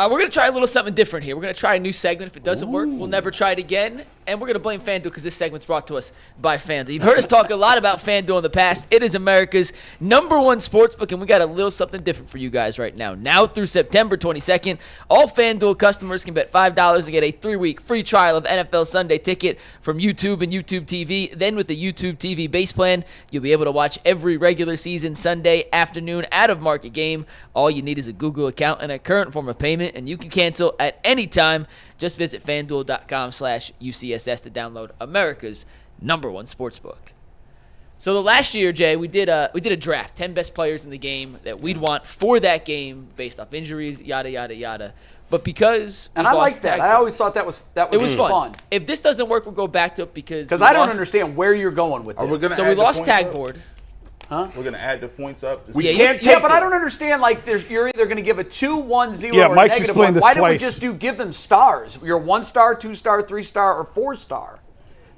We're going to try a little something different here. We're going to try a new segment. If it doesn't work, we'll never try it again. And we're going to blame FanDuel because this segment's brought to us by FanDuel. You've heard us talk a lot about FanDuel in the past. It is America's #1 sportsbook, and we got a little something different for you guys right now. Now through September 22nd, all FanDuel customers can bet $5 and get a 3-week free trial of NFL Sunday Ticket from YouTube and YouTube TV. Then with the YouTube TV base plan, you'll be able to watch every regular season Sunday afternoon out-of-market game. All you need is a Google account and a current form of payment, and you can cancel at any time. Just visit FanDuel.com/UCSS to download America's #1 sportsbook. So the last year, Jay, we did a draft, 10 best players in the game that we'd want for that game based off injuries, yada yada yada. But because I like that. I always thought that was fun. If this doesn't work, we'll go back to it because I don't understand where you're going with this. So we lost tag board. Huh? We're going to add the points up. But I don't understand. Like, you're either going to give a 2, 1, 0, or Mike's negative explained 1. this Why twice. don't we just give them stars? You're 1-star, 2-star, 3-star, or 4-star.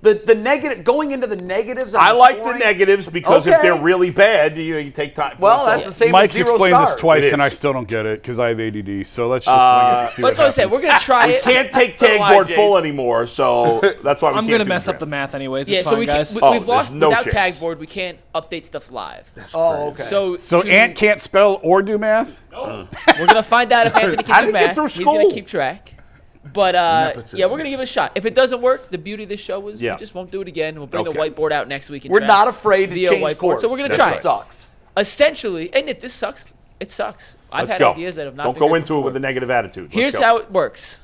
The negative going into the negatives. I like the negatives because if they're really bad, you take time. Well, that's the same. Mike's with 0 explained stars. this twice, and I still don't get it because I have ADD. So let's just bring it and see That's what I said. We're going to try it. We can't take tag board full anymore, so that's why we I'm can't going to do mess the up the math anyways. Yeah, It's so fine, guys. we've lost no without chance. tag board. We can't update stuff live. That's crazy. Okay. So Ant can't spell or do math? We're going to find out if Anthony can do math. He's going to keep track. But, we're going to give it a shot. If it doesn't work, the beauty of this show is we just won't do it again. We'll bring the whiteboard out next week. And we're not afraid to via change whiteboard. course. So we're going to try it. Sucks. Essentially, and this sucks. It sucks. I've had ideas that have not Don't been go good into before. it with a negative attitude. Here's how it works.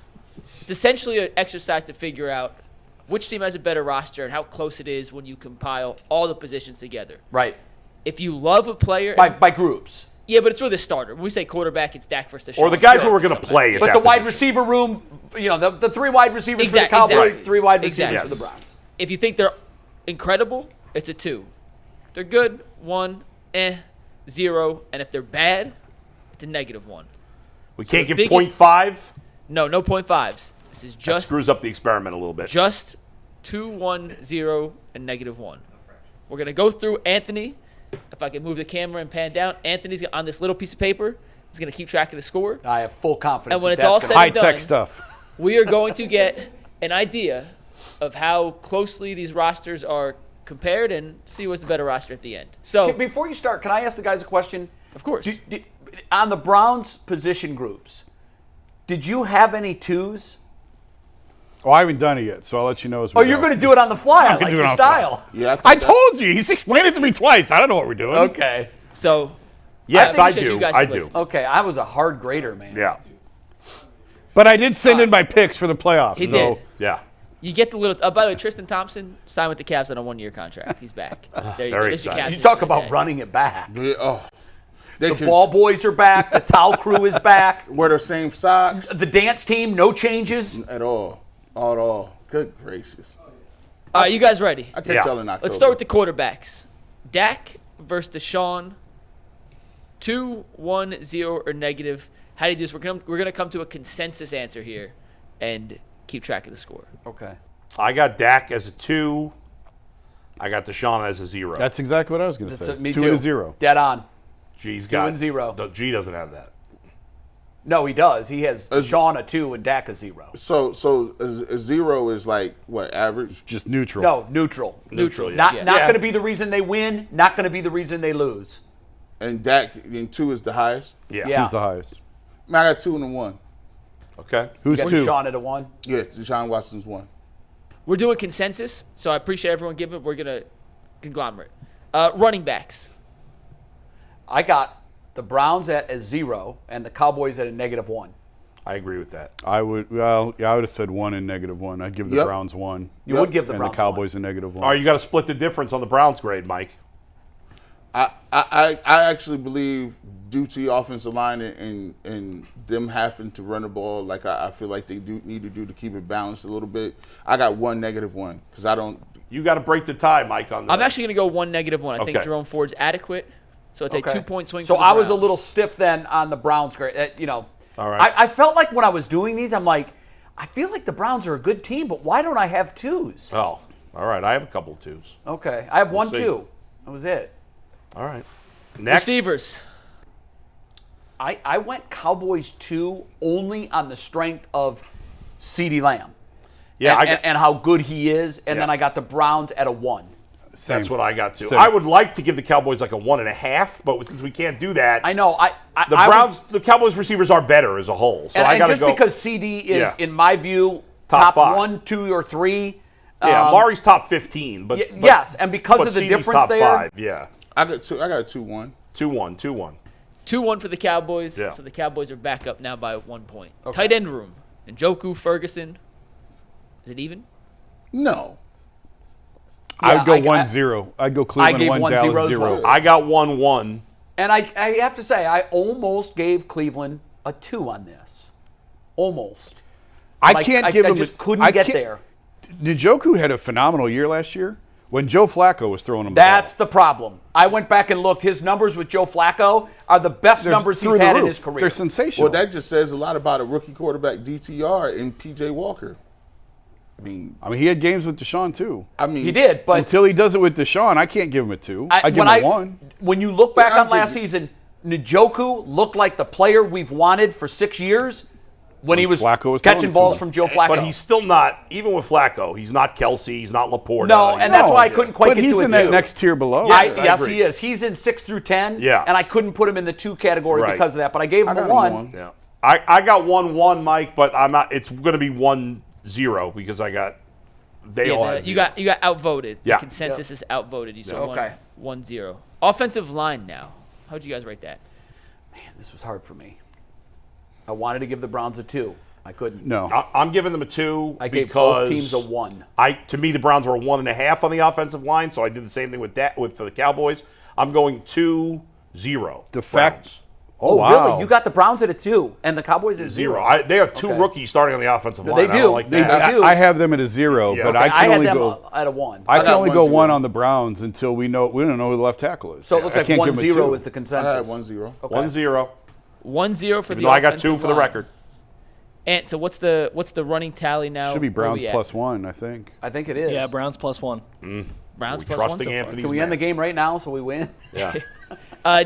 It's essentially an exercise to figure out which team has a better roster and how close it is when you compile all the positions together. Right. If you love a player. By groups. Yeah, but it's really the starter. When we say quarterback, it's Dak versus Deshaun. Or the guys who are going to play. But the wide receiver room, the 3 wide receivers for the Cowboys, 3 wide receivers for the Browns. If you think they're incredible, it's a 2. If they're good, 1, 0. And if they're bad, it's a -1. We can't give 0.5? No 0.5s. This is just. That screws up the experiment a little bit. Just 2, 1, 0, and -1. We're going to go through Anthony. If I can move the camera and pan down, Anthony's on this little piece of paper. He's going to keep track of the score. I have full confidence. And when it's all said and done, high-tech stuff. We are going to get an idea of how closely these rosters are compared and see what's the better roster at the end. So before you start, can I ask the guys a question? Of course. On the Browns position groups, did you have any 2s? Oh, I haven't done it yet, so I'll let you know as we Oh, you're going to do it on the fly. I like your style. Yeah, I told you. He's explained it to me twice. I don't know what we're doing. Okay. So, yes, I do. I do. Okay, I was a hard grader, man. Yeah. But I did send in my picks for the playoffs. He did. Yeah. You get the little. By the way, Tristan Thompson signed with the Cavs on a 1-year contract. He's back. There you go. There's your Cavs You talk news about right running it back. Yeah, the ball boys are back. The towel crew is back. Wear the same socks. The dance team, no changes. At all. At all. Good gracious. All right, you guys ready? I can't tell in October. Let's start with the quarterbacks. Dak versus Deshaun. 2, 1, 0, or negative. How do you do this? We're gonna come to a consensus answer here, and keep track of the score. Okay. I got Dak as a 2. I got Deshaun as a 0. That's exactly what I was going to say. Me 2 too. and 0. Dead on. G's 2 and 0. G doesn't have that. No, he does. He has Deshaun a 2 and Dak a 0. So a 0 is like what, average? Just neutral. No, neutral. Neutral. Yeah. Not going to be the reason they win. Not going to be the reason they lose. And Dak in 2 is the highest. Yeah. Who's the highest? Man, I got 2 and a 1. Okay. Who's You got 2? Deshaun at a 1. Yeah, Deshaun Watson's 1. We're doing consensus, so I appreciate everyone giving. We're gonna conglomerate. Running backs. I got the Browns at a 0 and the Cowboys at a -1. I agree with that. I would have said 1 and -1. I'd give the Browns 1. You would give the and Browns the Cowboys a -1. All right, you got to split the difference on the Browns grade, Mike. I actually believe due to the offensive line and them having to run the ball like I feel like they do need to do to keep it balanced a little bit, I got 1 -1 because I don't. You got to break the tie, Mike, on that. I'm actually gonna go 1 -1. I think Okay. Jerome Ford's adequate, so it's a 2-point swing. So for the I was a Browns. little stiff then on the Browns grade. All right. I felt like when I was doing these, I'm like, I feel like the Browns are a good team, but why don't I have 2s? Oh, all right. I have a couple of 2s. Okay, I have We'll 1, see. 2. That was it. All right. Next. Receivers. I went Cowboys 2 only on the strength of CeeDee Lamb. Yeah, and how good he is. And Yeah. then I got the Browns at a 1. That's what I got too. Same. I would like to give the Cowboys like a 1.5, but since we can't do that, I know. the Cowboys receivers are better as a whole. So I got to just go. because CD is, Yeah. in my view, Top top 5. 1, 2, or 3. Yeah, Mari's top 15, but yes, and because but of the CeeDee's difference top there, 5, yeah, I got 2-1. 2-1. 2-1 for the Cowboys. Yeah. So the Cowboys are back up now by 1 point. Tight end room. Njoku, Ferguson. Is it even? No. I would go I- 1-0. I'd go Cleveland gave 1, 1-0 Dallas as 0. well. I got 1-1. and I have to say, I almost gave Cleveland a 2 on this. Almost. I can't give I him. just couldn't get there. Njoku had a phenomenal year last year when Joe Flacco was throwing him. That's the the problem. I went back and looked. His numbers with Joe Flacco are the best ball. numbers Through he's the had in roof. his career. They're sensational. Well, that just says a lot about a rookie quarterback, DTR, and P.J. Walker. I mean, he had games with Deshaun too. He did, but Until he does it with Deshaun, I can't give him a 2. I'd give him a 1. When you look back Yeah, on last season, Njoku looked like the player we've wanted for 6 years when he was Flacco was catching throwing balls to him. from Joe Flacco. But he's still not, even with Flacco, he's not Kelsey, he's not Laporta. No, and that's why I couldn't quite But get he's to in a 2. that next tier below. Yes, I Yes, agree. he is. He's in 6 through 10, Yeah. and I couldn't put him in the 2 category Right. because of that. But I gave him I a got 1. Yeah. I got 1-1, Mike, but I'm not. It's going to be 1-0 because I got. They all have you zero. got outvoted. Yeah. The consensus is outvoted. You saw Okay. 1-0. Offensive line now. How'd you guys rate that? This was hard for me. I wanted to give the Browns a 2. I couldn't. No. I'm giving them a 2 I gave because both teams a 1. To me, the Browns were a 1.5 on the offensive line, so I did the same thing for the Cowboys. I'm going 2-0. The fact. Browns. Oh, wow. Really? You got the Browns at a 2, and the Cowboys at 0. They have 2 Okay. rookies starting on the offensive They line. I do. don't like They that. do. I have them at a 0, Yeah. but Okay, I I can had only them go. at a 1. I can got only go 1-0. 1 on the Browns until we don't know who the left tackle is. So it looks I like can't give 'em a 1-0 2. is the I had consensus. 1-0. 1-0. 1-0 for Even the though I got 2 offensive for the line. record. And so what's the running tally now? Should be Where are Browns we at? +1, I think. I think it is. Yeah, Browns +1. Browns We're plus 1 trusting so far. Anthony's Can we end the math. game right now so we win? Yeah.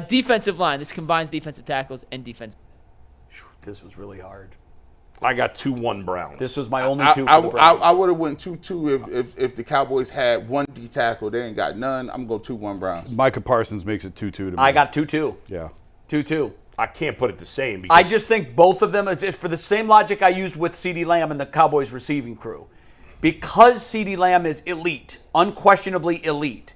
Defensive line. This combines defensive tackles and defense. This was really hard. I got 2-1 Browns. This was my only 2 for the Browns. I would have went 2-2 if the Cowboys had 1 D tackle. They ain't got none. I'm going to go 2-1 Browns. Micah Parsons makes it 2-2 to me. I got 2-2. Yeah. 2-2. I can't put it the same. Because I just think both of them, is for the same logic I used with CeeDee Lamb and the Cowboys receiving crew. Because CeeDee Lamb is elite, unquestionably elite,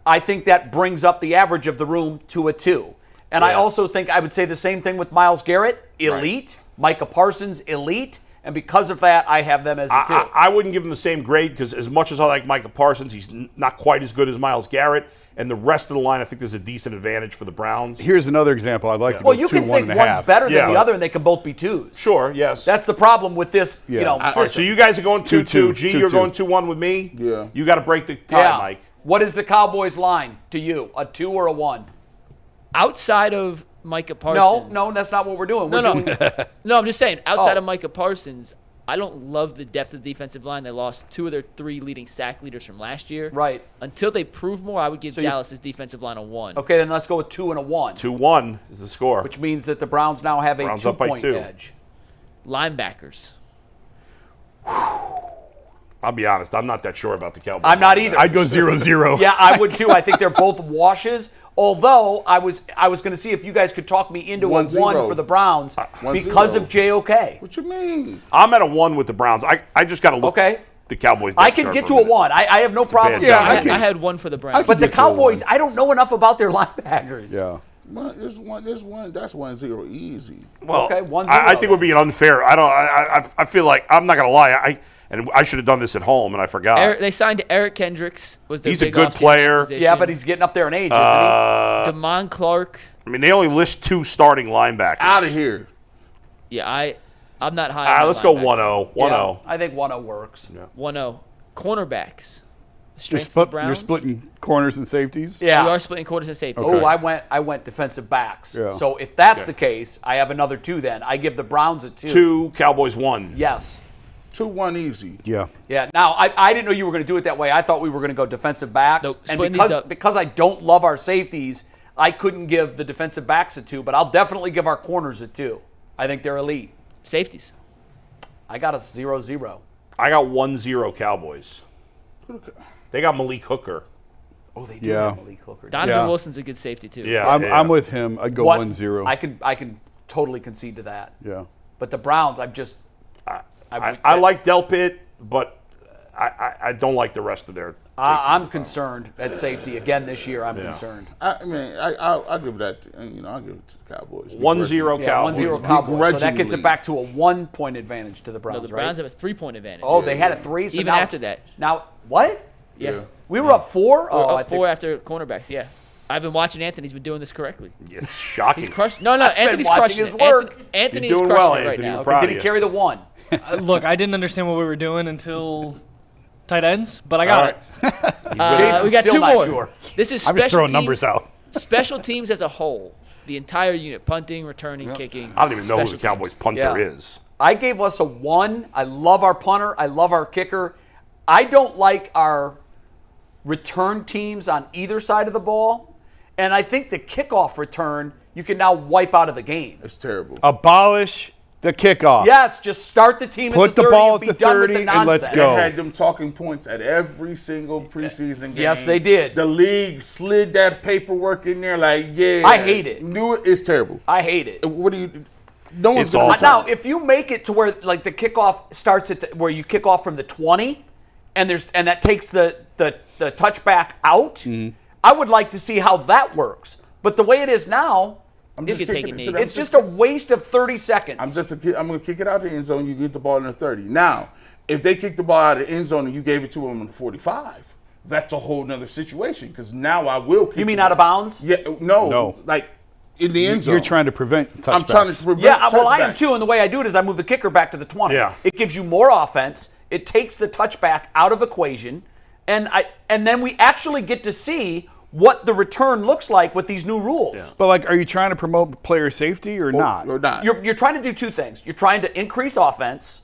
I think that brings up the average of the room to a 2. And I Yeah. also think I would say the same thing with Myles Garrett, elite, Micah Parsons, elite, and because of that, I have them as a 2. I wouldn't give him the same grade because as much as I like Micah Parsons, he's not quite as good as Myles Garrett. And the rest of the line, I think there's a decent advantage for the Browns. Here's another example. I'd like to go Well, you 2, can think 1.5. one's better Yeah. than the other, and they can both be 2s. Sure, yes. That's the problem with this, Yeah. All right, so system. you guys are going 2-2. 2-2. G, you're going 2-1 with me? Yeah. You got to break the tie, Yeah. Mike. What is the Cowboys line to you? A 2 or a 1? Outside of Micah Parsons. No, that's not what we're doing. No, We're no. doing, No, I'm just saying, outside Oh. of Micah Parsons, I don't love the depth of the defensive line. They lost 2 of their 3 leading sack leaders from last year. Right. Until they prove more, I would give So you- Dallas's defensive line a 1. Okay, then let's go with 2 and a 1, 2-1 is the score. which means that the Browns now have a Browns up by 2-point 2. edge. Linebackers. I'll be honest, I'm not that sure about the Cowboys. I'm not either. I'd go 0-0. Yeah, I would too. I think they're both washes. Although I was going to see if you guys could talk me into a 1-0. 1 for the Browns 1-0. because of JOK. What you mean? I'm at a 1 with the Browns. I just got to look Okay. the Cowboys. I depth can chart get for to a minute. 1. I have no problem. bad with job. that. I had 1 for the Browns. But the get to a Cowboys, 1. I don't know enough about their linebackers. Yeah. Well, this one, that's 1-0 easy. Well, Okay, 1-0 I think then. we're being unfair. I feel like I'm not going to lie. I should have done this at home, and I forgot. They signed Eric Kendricks. Was their He's a big good offseason player. acquisition. Yeah, but he's getting up there in age, isn't Damon Clark. I mean, they only list 2 starting linebackers. Out of here. Yeah, I'm not high. All right, on let's go linebackers. 1-0. he? 1-0. Yeah, I think 1-0 works. 1-0. Cornerbacks. You're, Strength for the you're Browns. splitting corners and safeties? Yeah. We are splitting corners and safeties. Oh, I went defensive backs. Yeah. So if that's the case, I have another 2 then. I give the Browns a 2. 2, Cowboys 1. Yes. 2-1 easy. Yeah. Yeah. Now, I didn't know you were going to do it that way. I thought we were going to go defensive backs. Nope, And splitting these up. because I don't love our safeties, I couldn't give the defensive backs a 2, but I'll definitely give our corners a 2. I think they're elite. Safeties. I got a 0-0. I got 1-0 Cowboys. They got Malik Hooker. Oh, they do Yeah. have Malik Hooker. Donovan Yeah. Wilson's a good safety too. Yeah, I'm with him. I'd go What- 1-0. I can totally concede to that. Yeah. But the Browns, I like Delpit, but I don't like the rest of their. I'm concerned at safety again this year. I'm concerned. I mean, I'll give that. I'll give it to the Cowboys. 1-0 Yeah, Cowboys. 1-0 Cowboys. So that gets it Begrudgingly. back to a 1-point advantage to the No, Browns, the Browns right? have a 3-point advantage. Oh, they had a 3. So Even now after that. Now what? yeah. We were up 4. We're Oh, I up think 4 after cornerbacks. Yeah. I've been watching Anthony. He's been doing this correctly. It's shocking. He's crushed. No, been Anthony's watching crushing his it. work. Anthony's You're doing crushing well, it right Anthony. now. We're proud Did of he you. carry the 1? Look, I didn't understand what we were doing until tight ends, but I got it. Jason's we got still 2 not more. sure. This is I'm just special throwing teams, numbers out. special teams as a whole. The entire unit, punting, returning, kicking. I don't even know who the special Cowboys teams. punter Yeah. is. I gave us a 1. I love our punter. I love our kicker. I don't like our return teams on either side of the ball. And I think the kickoff return, you can now wipe out of the game. It's terrible. Abolish the kickoff. Yes, just start the team Put at the the 30 ball and be at the done with 30 the and let's nonsense. go. They had them talking points at every single preseason game. Yes, they did. The league slid that paperwork in there like, yeah. I hate it. Knew it. It's terrible. I hate it. What do you? No one's It's gonna awful. Now, if you make it to where like the kickoff starts at where you kick off from the 20, and that takes the touchback out, Mm-hmm. I would like to see how that works. But the way it is now, I'm Just get kicking taken it knee. to them. it's just a waste of 30 seconds. I'm going to kick it out the end zone. You get the ball in the 30. Now, if they kick the ball out of the end zone and you gave it to them in the 45, that's a whole nother situation. Because now I will. Kick You mean the out of ball. bounds? Yeah. No. No. Like in the end zone. You're trying to prevent touchbacks. I'm trying to prevent. Yeah, well, I am touchbacks. too. And the way I do it is I move the kicker back to the 20. Yeah. It gives you more offense. It takes the touchback out of equation, and then we actually get to see what the return looks like with these new rules. But like, are you trying to promote player safety or not? Or not. You're trying to do 2 things. You're trying to increase offense,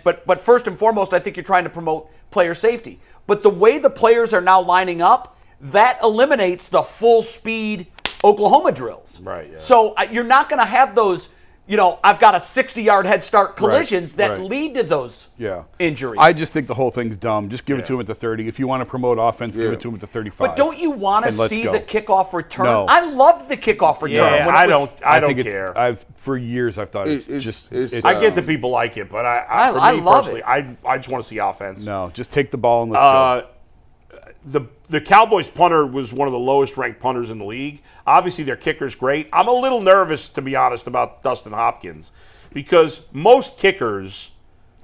but first and foremost, I think you're trying to promote player safety. But the way the players are now lining up, that eliminates the full speed Oklahoma drills. Right, yeah. So you're not going to have those. I've got a 60-yard head start collisions that right. lead to those Yeah. injuries. I just think the whole thing's dumb. Just give it to him at the 30. If you want to promote offense, give Yeah. it to him at the 35. But don't you want to And let's see go. the kickoff return? No. I loved the kickoff return. Yeah, when it I was- don't. I don't think care. for years I've thought it's just. it's- I get that people like it, but for I me love personally, it. I just want to see offense. no, just take the ball and let's go. The Cowboys punter was one of the lowest ranked punters in the league. Obviously, their kicker's great. I'm a little nervous, to be honest, about Dustin Hopkins because most kickers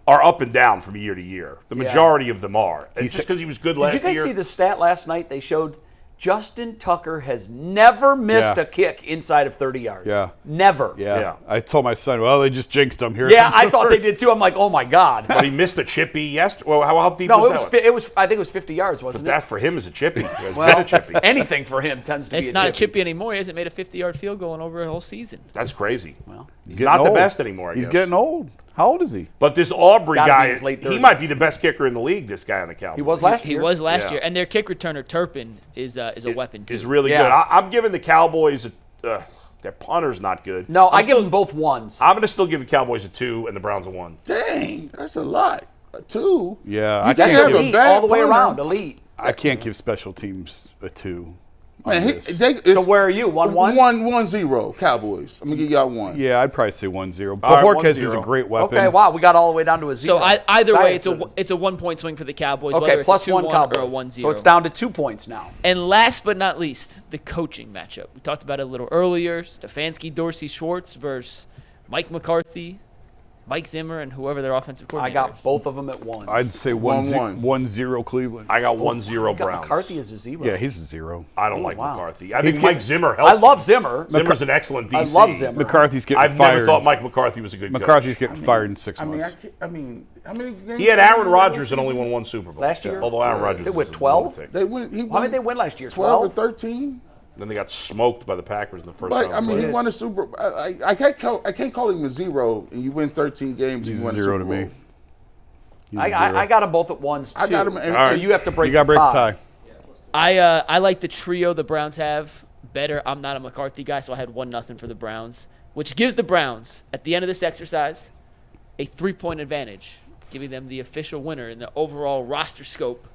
are up and down from year to year. The majority of them are. It's just because he was good last Did you guys year. see the stat last night? They showed Justin Tucker has never missed Yeah. a kick inside of 30 yards. Yeah. Never. Yeah. I told my son, well, they just jinxed him. Here Yeah, comes I the thought they first. did too. I'm like, oh my God. But he missed a chippy yesterday. Well, how deep No, was that? it was. I think it was 50 yards, wasn't That it? for him is a chippy. He has Well, been a chippy. anything for him tends to It's be not a a chippy anymore. He hasn't made a 50-yard field goal in over a whole season. That's crazy. Well, He's Getting not the old. best anymore. I He's guess. getting old. How old is he? But this Aubrey gotta be guy, in his late he 30s. might be the best kicker in the league. This guy on the Cowboys. he was last He year. was last Yeah. year, and their kick returner Turpin is a weapon too. Is really Yeah. good. I'm giving the Cowboys their punter's not good. No, I give them both ones. I'm going to still give the Cowboys a 2 and the Browns a 1. Dang, that's a lot. A 2. Yeah, You I can't can't have give, a Elite, bad all the way punter. around, elite. I can't give special teams a 2. Man, on this. So where are you? 1-1? 1-0 Cowboys. I'm gonna give y'all 1. Yeah, I'd probably say 1-0. All right, Bajorquez is 1-0. a great weapon. Okay, wow, we got all the way down to a 0. So either way, Tyus it's a 1-point swing for the Cowboys. Okay, whether plus it's a 1 2-1 Cowboys. or a 1-0. So it's down to 2 points now. And last but not least, the coaching matchup. We talked about it a little earlier. Stefanski, Dorsey, Schwartz versus Mike McCarthy, Mike Zimmer, and whoever their offensive I coordinator got is. both of them at 1. I'd say 1-1. 1-0 Cleveland. I got 1-0 I got Browns. McCarthy as a 0. Yeah, he's a 0. I don't like wow. McCarthy. I He's think Mike getting- Zimmer helps. I love Zimmer. Zimmer's an excellent DC. I love Zimmer. McCarthy's getting I've fired. never thought Mike McCarthy was a good McCarthy's coach. getting fired in 6 I mean, months. how many games? He had Aaron Rodgers and only won 1 Super Bowl. Last year? Although Aaron Rodgers They is went a 12? lunatic. They win. He How won many did they win last year? 12 or 12? 13. Then they got smoked by the Packers in the first But round. I mean, he But- won a Super. I can't call him a 0, and you win 13 games. He's and you win a 0 Super to me. Bowl. He's a I 0. got them both at 1s, too. I got him. And, So you have to break You got to break the tie. I like the trio the Browns have better. I'm not a McCarthy guy, so I had 1-0 for the Browns, which gives the Browns, at the end of this exercise, a 3-point advantage, giving them the official winner in the overall roster scope.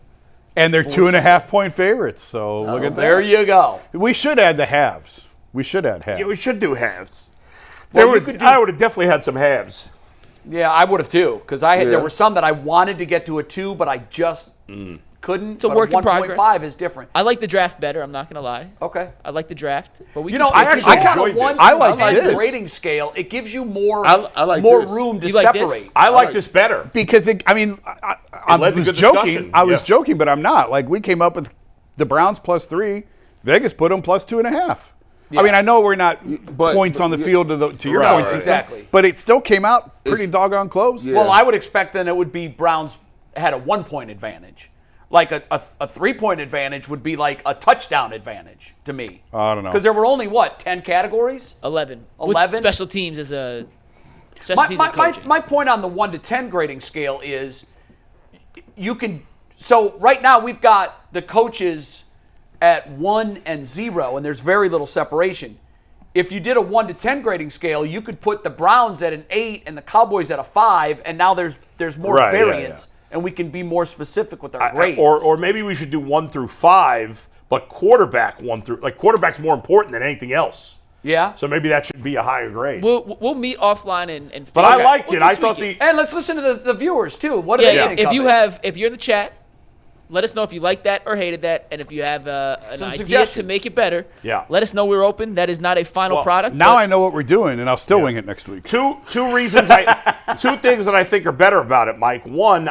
And they're 2.5-point favorites. So look at that. There you go. We should add the halves. We should add halves. Yeah, we should do halves. Well, I would have definitely had some halves. Yeah, I would have too, because there were some that I wanted to get to a 2, but I just couldn't. It's a work in progress. 1.5 is different. I like the draft better. I'm not going to lie. Okay. I like the draft. But we You can know, tweak I it. actually I got a enjoyed 1 this. I like to 10 this. rating scale. It gives you more, I like more this. room to You like this? separate. I like this better. Because I led to was good joking. discussion, I was yeah. joking, but I'm not. Like we came up with the Browns +3. Vegas put them +2.5. I mean, I know we're not points on the field to your Right, point right. system, Exactly. but it still came out pretty doggone close. Yeah. Well, I would expect then it would be Browns had a 1-point advantage. Like a 3-point advantage would be like a touchdown advantage to me. I don't know. Because there were only, 10 categories? 11. 11? With special teams as a special teams and coaching. My point on the 1 to 10 grading scale is you can. So right now we've got the coaches at 1 and 0, and there's very little separation. If you did a 1 to 10 grading scale, you could put the Browns at an 8 and the Cowboys at a 5, and now there's more Right, yeah, variance, and we can be more specific with our grades. Or maybe we should do 1 through 5, but quarterback 1 through quarterback's more important than anything else. yeah. So maybe that should be a higher grade. We'll meet offline and But I liked it. I thought tweak the And let's listen to the viewers too. What do they think if of you it? if you're in the chat, let us know if you liked that or hated that, and if you have an Some idea suggestions. to make it better. Yeah. Let us know. We're open. That is not a final Well, product. Now but I know what we're doing, and I'll still wing it next week. two reasons two things that I think are better about it, Mike. One,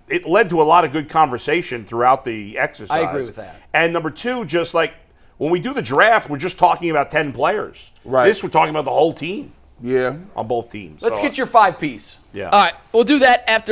it led to a lot of good conversation throughout the exercise. I agree with that. And number 2, just like when we do the draft, we're just talking about 10 players. Right. This we're talking about the whole team Yeah. on both teams. Let's So, get your 5-piece. yeah. All right, we'll do that after.